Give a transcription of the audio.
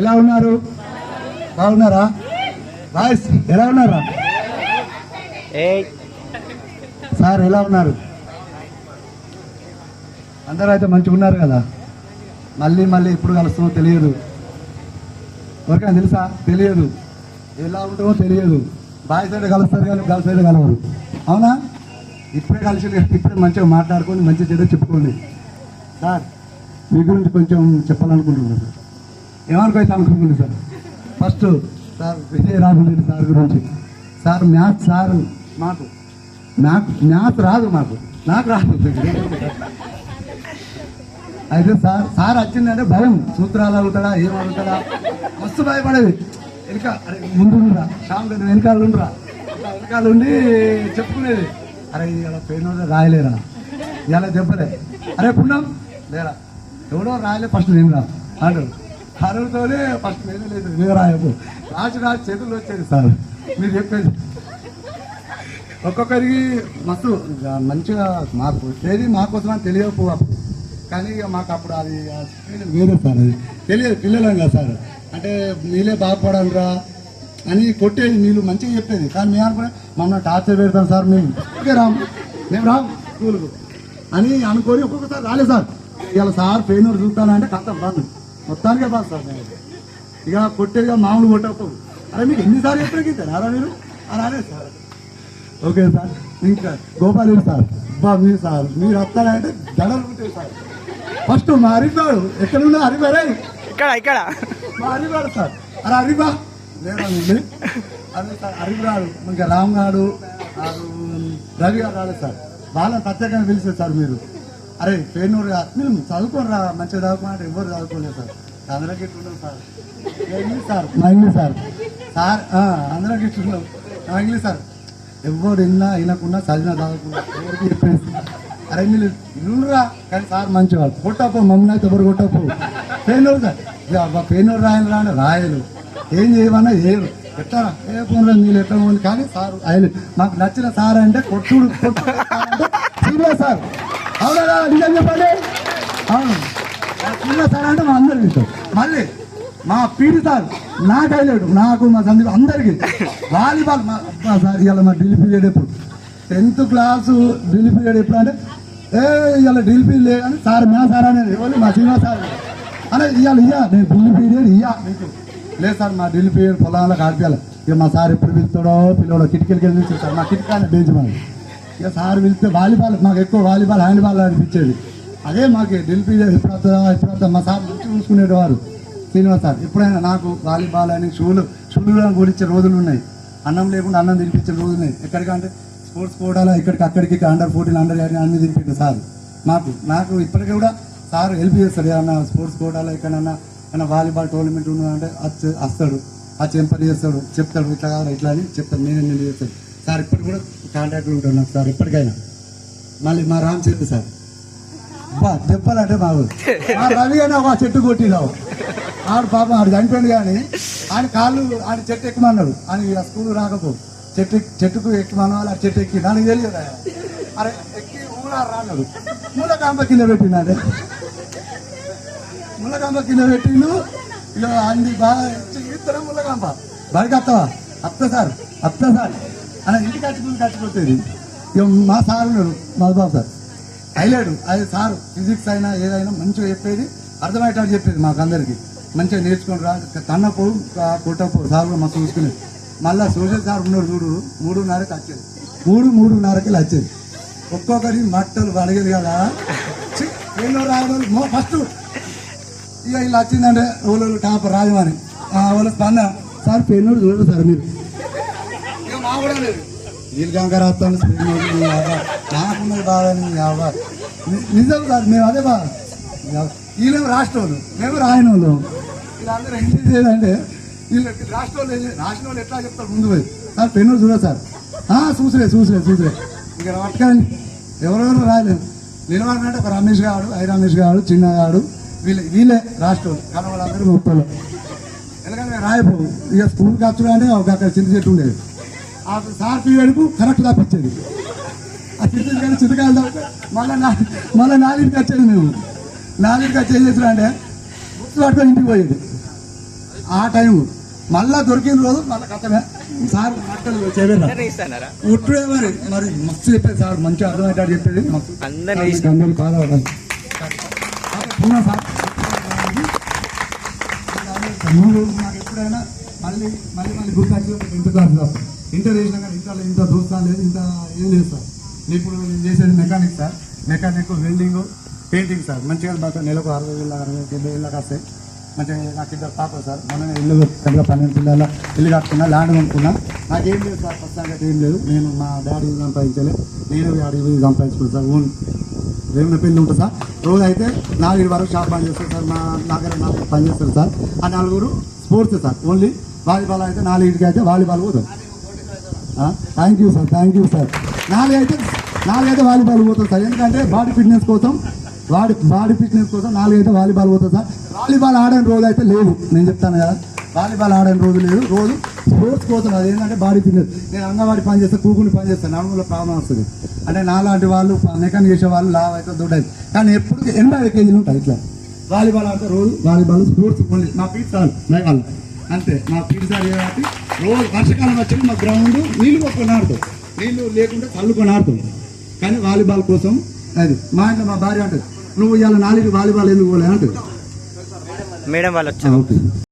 ఎలా ఉన్నారు? బాగున్నారా? బాయ్స్ ఎలా ఉన్నారా? సార్ ఎలా ఉన్నారు? అందరూ అయితే మంచిగా ఉన్నారు కదా? మళ్ళీ మళ్ళీ ఎప్పుడు కలుస్తామో తెలియదు. ఎవరికైనా తెలుసా? తెలియదు. ఎలా ఉంటామో తెలియదు. బాయ్స్ అయితే కలుస్తారు కానీ గర్ల్స్ అయితే కలవరు. అవునా? ఇప్పుడే కలిసి ఇప్పుడే మంచిగా మాట్లాడుకొని మంచి చెడు చెప్పుకోండి. సార్ మీ గురించి కొంచెం చెప్పాలనుకుంటున్నాను సార్. ఏమనుకోవచ్చు అనుకుంటుంది సార్? ఫస్ట్ సార్ విజయరాఘురెడ్డి సార్ గురించి. సార్ మ్యాథ్స్ సార్ మాకు మ్యాథ్స్ రాదు, నాకు రాదు. అయితే సార్ వచ్చిందంటే భయం. సూత్రాలు అడుగుతాడా, ఏం అడుగుతాడా, మస్తు భయపడేది. వెనక అరే ముందు శ్యామ్ గారు వెనకాల ఉండి చెప్పుకునేది. అరే ఇలా పెయిన్ రాయలేరా, ఇలా దెబ్బలే, అరే పుణ్యం లేరా, ఎవడో రాయలే ఫస్ట్ నేను రా అంటారు. అరువుతోనే ఫస్ట్ నేను లేదు నేను రాయకు రాసి చేతులు వచ్చేది. సార్ మీరు చెప్పేది ఒక్కొక్కరికి మస్తు మంచిగా మాకు వచ్చేది, మాకోసం అని తెలియకపో కానీ మాకు అప్పుడు అది వేరే సార్. అది తెలియదు పిల్లలం కదా సార్. అంటే నీళ్ళే బాగుపడాలిరా అని కొట్టేది, నీళ్ళు మంచిగా చెప్పేది. కానీ మేము అనుకునే మమ్మల్ని టార్చర్ పెడతాం సార్, మేము రాము స్కూల్కు అని అనుకొని ఒక్కొక్కసారి రాలేదు సార్. ఇలా సార్ పెయినోడు చూస్తానంటే కథం బంద్, మొత్తానికే బాగా సార్. నేను ఇక కొట్టేదిగా మామూలు కొట్టకపో. అరే మీకు ఎన్నిసార్లు ఎప్పటికిచ్చారు అలా మీరు రాలేదు సార్. Okay sir. ఇంకా గోపాల్ సార్ మీరు సార్ మీరు వస్తారంటే గడలు ఉంటాయి సార్. ఫస్ట్ మా హరిబాడు ఎక్కడున్నా హరిబారే ఇక్కడ మా హరిబాడు సార్. అరే హరిబా లేదండి అదే సార్. హరిబాడు ఇంకా రామ్ గారు రవి గారు రాలేదు సార్. వాళ్ళని ప్రత్యేకంగా పిలిచారు సార్. మీరు అరే పేనూరు మీరు చదువుకోని రా, మంచిగా చదువుకున్నట్టు ఎవరు చదువుకోలేదు సార్. అందరికి ఇట్లున్నాం సార్. ఇంగ్లీష్ సార్ మా ఇంగ్లీష్ సార్ అందరికి ఇట్లున్నాం మా ఇంగ్లీష్ సార్. ఎవరు వినకుండా చదివినా చదువుకున్నా ఎవరికి చెప్పేసి అరే మీరు ఇల్లురా కానీ సార్ మంచివాళ్ళు. కొట్టపో మమ్మల్ని అయితే ఎవరు కొట్టపో. పేనూరు సార్ పేనూరు రాయలు రాయలు ఏం చేయమన్నా ఏరు ఎట్లా ఏ ఫోన్లో నీళ్ళు ఎట్లా ఉంది కానీ సార్ ఆయన మాకు నచ్చిన సార్ అంటే కొట్టుడు సీరియస్ సార్. అవునా నిజం చెప్పండి. అవును సీరియస్ సార్ అంటే మా అందరికి ఇష్టం. మళ్ళీ మా పీడి సార్ నాకు హైలైట్, నాకు మా సందీప్ అందరికి వాలీబాల్ సార్. ఇవాళ మా డ్రిల్ పీరియడ్ ఎప్పుడు 10th క్లాసు డ్రిల్ పీరియడ్ ఎప్పుడు అంటే ఇవాళ డ్రిల్ పీరియడ్ లేదని సార్ మా సార్ అనేది ఎవరు మా శ్రీనివాస్ సార్ అనే ఇవాళ నేను డ్రిల్ పీరియడ్ మీకు లేదు సార్. మా డ్రిల్ పీరియడ్ పొలాలకు ఆడిపియాలి. ఇక మా సార్ ఎప్పుడు పిలుస్తాడో పిల్లడో కిటికీలకి వెళ్ళి పిలిచాడు సార్. మా కిటికీ బెంచ్ మాది. ఇక సార్ పిలిస్తే వాలీబాల్ మాకు ఎక్కువ వాలీబాల్ హ్యాండ్బాల్ అనిపించేది. అదే మాకు డ్రిల్ పీరియడ్ ఎప్పుడు వస్తుందా మా సార్ మంచిగా చూసుకునేవారు శ్రీనివాస్ సార్. ఎప్పుడైనా నాకు వాలీబాల్ అని షూలు కూడించే రోజులు ఉన్నాయి. అన్నం లేకుండా అన్నం తినిపించే రోజులు ఉన్నాయి. ఎక్కడికంటే స్పోర్ట్స్ కోటాలో అక్కడికి అండర్ 14 అండర్ 18 అన్ని తినిపించారు సార్. నాకు ఇప్పటికీ కూడా సార్ హెల్ప్ చేస్తాడు. ఏమన్నా స్పోర్ట్స్ కోటాలో ఎక్కడన్నా వాలీబాల్ టోర్నమెంట్ ఉన్నదంటే వస్తాడు, ఎంపర్ చేస్తాడు, చెప్తాడు ఇట్లా కాదు ఇట్లా అని చెప్తాడు. నేను చేస్తాడు సార్. ఇప్పటికి కూడా కాంటాక్ట్లో ఉంటాడు నాకు సార్ ఎప్పటికైనా. మళ్ళీ మా రామ్ చెట్టు సార్ చెప్పాలంటే మా రవి అని ఒక చెట్టు కొట్టినావు ఆడు పాపం ఆడు చనిపోయింది. కానీ ఆయన కాళ్ళు ఆయన చెట్టు ఎక్కమన్నాడు. ఆయన స్కూల్ రాకపో చెట్టుకు ఎక్కమన్నాడు. ఆ చెట్టు ఎక్కి నాకు తెలియదు. అరే ఎక్కి రాన్నాడు. ముళ్ళకాంప కింద పెట్టినాడే, ముళ్ళకాంప కింద పెట్టిండు. ఇక అన్ని బాగా ఇద్దరు ముళ్ళకాంప బయటకు వస్తా సార్ అని ఇంటికి కచ్చిపోతుంది. ఇక మా సార్ ఉన్నాడు మధుబాబు సార్ హైలైట్. అది సార్ ఫిజిక్స్ అయినా ఏదైనా మంచిగా చెప్పేది, అర్థమయ్యేటట్టు చెప్పేది మాకు అందరికీ. మంచిగా నేర్చుకుని రా తన్నపో కొట్టపో సార్ కూడా మస్తు చూసుకునేది. మళ్ళీ సోషల్ సార్ ఉన్నాడు చూడు 3:30కి వచ్చేది. 3:30కి వచ్చేది. ఒక్కొక్కరి మట్టలు అడిగేది కదా. ఎన్నో రాయడం ఫస్ట్ ఇక ఇలా వచ్చిందంటే ఎవరు టాప్ రాజమని వాళ్ళ స్పందన సార్ పెన్నోడు చూడదు సార్ మీరు. ఇక మా కూడా లేదు నీళ్ళకంగా రాస్తాను నాకున్నది బాగా నిజం సార్. మేము అదే బాగా వీళ్ళేమో రాష్ట్ర వాళ్ళు, మేము రాయని వాళ్ళు. వీళ్ళందరూ ఏం చేసేదంటే వీళ్ళు రాష్ట్ర వాళ్ళు ఎట్లా చెప్తారు ముందు పోయి సార్ పెన్నోడు చూడదు సార్. చూసలే ఇక పట్టుకొని ఎవరెవరు రాయలేదు. నిలబడినట్టు ఒక రమేష్ గారు, రమేష్ గారు, చిన్న గారు వీళ్ళే రాష్ట్ర వాళ్ళు. కానీ వాళ్ళందరూ ముప్పలు. ఎందుకంటే రాయపోవు. ఇక స్కూల్కి వచ్చుడు అంటే ఒక అక్కడ చింత చెట్టు ఉండేది. ఆ సార్ పీరియడ్కు కరెక్ట్ తప్పించేది. ఆ చింతకాయలు చింతకాయలు మళ్ళీ 4కి వచ్చేది. మేము 4కి వచ్చి ఏం చేసినా అంటే బుక్స్ పట్టుకొని ఇంటికి పోయేది. ఆ టైం మళ్ళా దొరికిన రోజు మళ్ళీ కథమే సార్ మాటలు చేయలేదు ఉట్టుడే మరి మస్తు చెప్పేది సార్ మంచిగా అర్థమయ్యేటట్టు చెప్పేది మస్తు అందరూ బాధపడాలి సార్ నాకు ఎప్పుడైనా మళ్ళీ మళ్ళీ మళ్ళీ గుర్తొచ్చి ఇంటర్ క్లాస్ సార్ ఇంటర్ చేసినా కానీ ఇంత దోస్తా లేదు ఇంత ఏం లేదు సార్ ఇప్పుడు నేను చేసేది mechanic sir mechanic welding painting sir మంచిగా బాగా నెలకు 60,000 వస్తాయి మంచిగా నాకు ఇద్దరు పాపలు సార్ మొన్న ఇల్లు పెద్ద 12 పిల్లల ఇల్లు కట్టుకున్నా ల్యాండ్ కొనుక్కున్నా నాకేం లేదు సార్ ప్రస్తుతానికి ఏం లేదు నేను మా డాడీ సంపాదించలేదు నేను డాడీ సంపాదించుకున్నాను సార్ ఓన్ రేపు పెళ్ళి ఉంటుంది సార్ రోజు అయితే 4 వరకు షాప్ పని చేస్తారు సార్ మా దగ్గర 4 పని చేస్తారు సార్ ఆ 4 స్పోర్ట్స్ సార్ ఓన్లీ వాలీబాల్ అయితే 4 అయితే వాలీబాల్ పోతాం థ్యాంక్ యూ సార్ 4 అయితే వాలీబాల్ పోతుంది సార్ ఎందుకంటే బాడీ ఫిట్నెస్ కోసం 4 అయితే వాలీబాల్ పోతుంది సార్ వాలీబాల్ ఆడని రోజు అయితే లేవు నేను చెప్తాను కదా వాలీబాల్ ఆడని రోజు లేదు రోజు స్పోర్ట్స్ కోసం అది ఏంటంటే బాడీ ఫిట్నెస్ నేను అంగన్వాడీ పని చేస్తే కూకుని పని చేస్తాను నడుములో ప్రాబ్లం వస్తుంది అంటే నాలాంటి వాళ్ళు మెకానిక్ చేసే వాళ్ళు లావ్ అయితే దొడ్డది కానీ ఎప్పుడు 85 కేజీలు ఉంటాయి ఇట్లా వాలీబాల్ ఆడితే రోజు వాలీబాల్ స్పోర్ట్స్ ఓన్లీ మా పీటీ సార్ వాళ్ళు అంతే మా పీటీ సార్ కాబట్టి రోజు వర్షాకాలం వచ్చి మా గ్రౌండ్ నీళ్ళు కొట్టుకొని ఆడుతాం నీళ్ళు లేకుంటే చల్లుకొని ఆడుతాం కానీ వాలీబాల్ కోసం అది మా ఇంట్లో మా భార్య అంటుంది నువ్వు ఇవాళ 4 వాలీబాల్ ఎందుకు పోలే అంటుంది మేడం వాళ్ళు వచ్చారు.